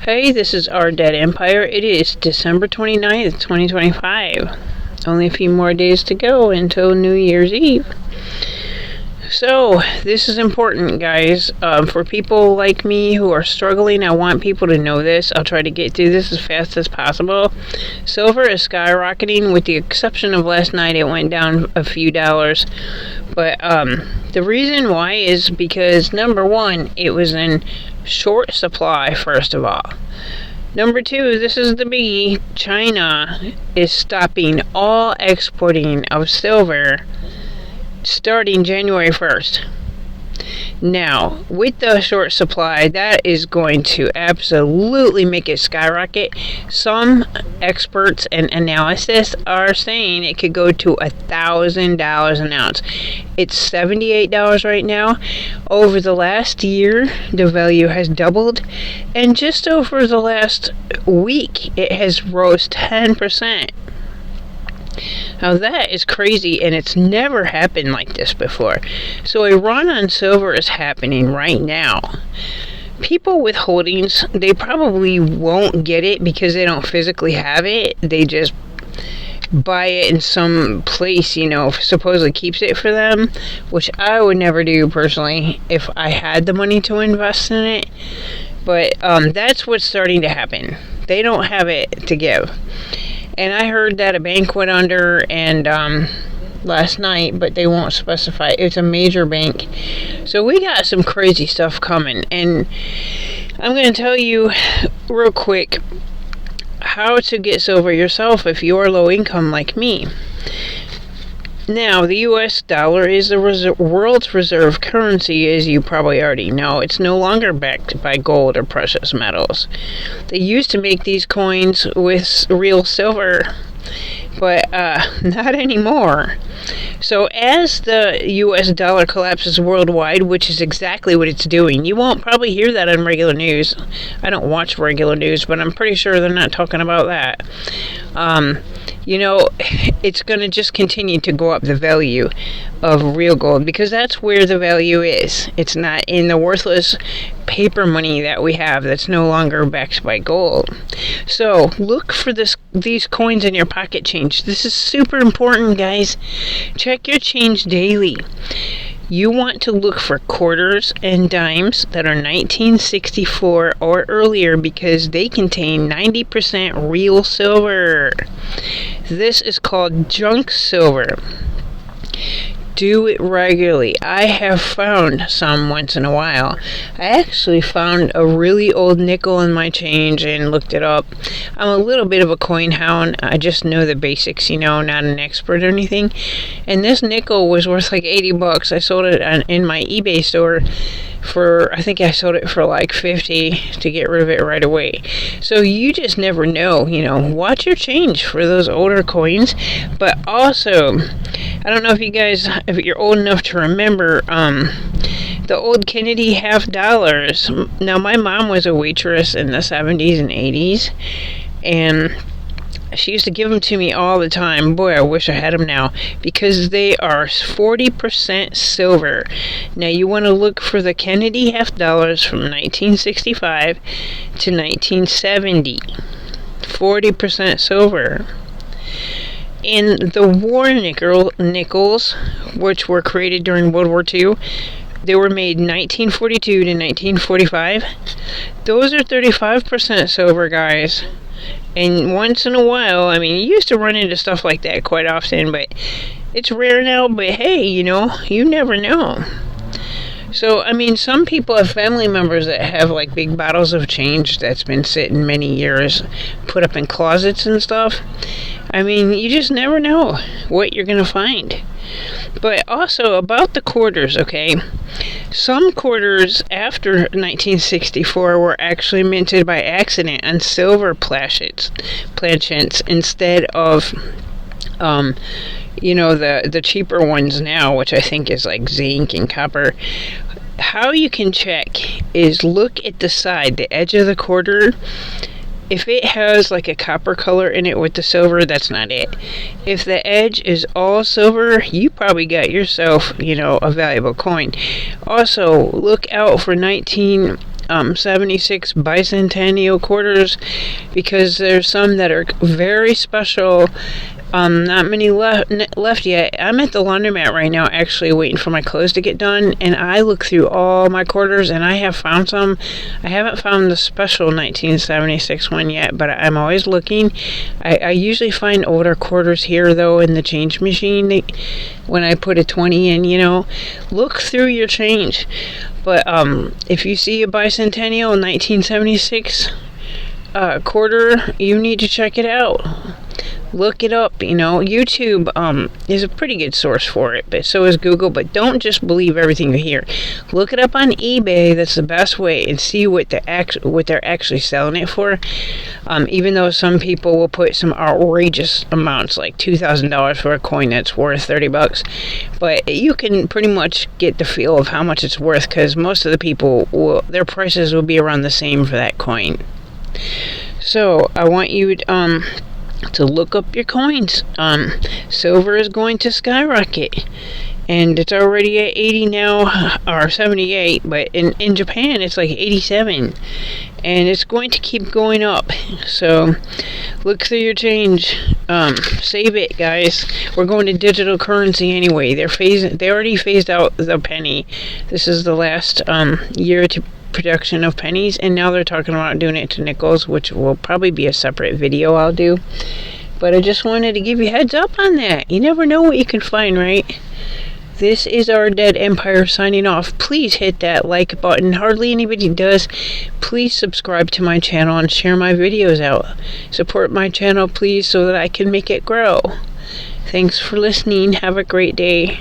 Hey, this is Our Dead Empire. It is December 29th, 2025. Only a few more days to go until New Year's Eve. So, this is important, guys. For people like me who are struggling, I want people to know this. I'll try to get through this as fast as possible. Silver is skyrocketing, with the exception of last night. It went down a few dollars. But the reason why is because, number one, it was in short supply, first of all. Number two, this is the biggie. China is stopping all exporting of silver starting January 1st. Now, with the short supply, that is going to absolutely make it skyrocket. Some experts and analysts are saying it could go to $1,000 an ounce. It's $78 right now. Over the last year, the value has doubled, and just over the last week, it has rose 10%. Now that is crazy, and it's never happened like this before. So a run on silver is happening right now. People with holdings, they probably won't get it because they don't physically have it. They just buy it in some place, supposedly keeps it for them, which I would never do personally if I had the money to invest in it. But that's what's starting to happen. They don't have it to give. And I heard that a bank went under and last night, but they won't specify. It's a major bank. So we got some crazy stuff coming. And I'm going to tell you real quick how to get silver yourself if you're low income like me. Now, the U.S. dollar is the world's reserve currency, as you probably already know. It's no longer backed by gold or precious metals. They used to make these coins with real silver, but not anymore. So as the U.S. dollar collapses worldwide, which is exactly what it's doing, you won't probably hear that on regular news. I don't watch regular news, but I'm pretty sure they're not talking about that. It's going to just continue to go up, the value of real gold, because that's where the value is. It's not in the worthless paper money that we have that's no longer backed by gold. So look for these coins in your pocket change. This is super important, guys. Check your change daily. You want to look for quarters and dimes that are 1964 or earlier because they contain 90% real silver. This is called junk silver. Do it regularly. I have found some once in a while. I actually found a really old nickel in my change and looked it up. I'm a little bit of a coin hound. I just know the basics, not an expert or anything. And this nickel was worth like $80. I sold it in my eBay store I think I sold it for like $50 to get rid of it right away. So you just never know, watch your change for those older coins. But also, I don't know if you're old enough to remember the old Kennedy $50. Now, my mom was a waitress in the 70s and 80s, and she used to give them to me all the time. Boy, I wish I had them now, because they are 40% silver. Now, you want to look for the Kennedy $50 from 1965 to 1970. 40% silver. In the war nickels, which were created during World War II, they were made 1942 to 1945. Those are 35% silver, guys. And once in a while, you used to run into stuff like that quite often, but it's rare now. But hey, you never know. So, some people have family members that have like big bottles of change that's been sitting many years, put up in closets and stuff. You just never know what you're going to find. But also about the quarters, okay? Some quarters after 1964 were actually minted by accident on silver planchets instead of, the cheaper ones now, which I think is like zinc and copper. How you can check is look at the side, the edge of the quarter. If it has like a copper color in it with the silver, that's not it. If the edge is all silver, you probably got yourself, a valuable coin. Also, look out for 1976 bicentennial quarters, because there's some that are very special. Not many left yet. I'm at the laundromat right now, actually waiting for my clothes to get done, and I look through all my quarters, and I have found some. I haven't found the special 1976 one yet, but I'm always looking. I usually find older quarters here, though, in the change machine. When I put a 20 in, look through your change. But if you see a bicentennial 1976 quarter, you need to check it out. Look it up. YouTube is a pretty good source for it, but so is Google. But don't just believe everything you hear. Look it up on eBay. That's the best way, and see what they're actually selling it for. Even though some people will put some outrageous amounts, like $2,000 for a coin that's worth $30, but you can pretty much get the feel of how much it's worth, because most of the people their prices will be around the same for that coin. So I want you to look up your coins. Silver is going to skyrocket, and it's already at 80 now, or 78, but in Japan it's like 87, and it's going to keep going up. So look through your change. Save it, guys. We're going to digital currency anyway. They already phased out the penny. This is the last year to production of pennies, and now they're talking about doing it to nickels, which will probably be a separate video I'll do. But I just wanted to give you a heads up on that. You never know what you can find, right? This is our Dead Empire signing off. Please hit that like button. Hardly anybody does. Please subscribe to my channel and share my videos out. Support my channel, please, so that I can make it grow. Thanks for listening. Have a great day.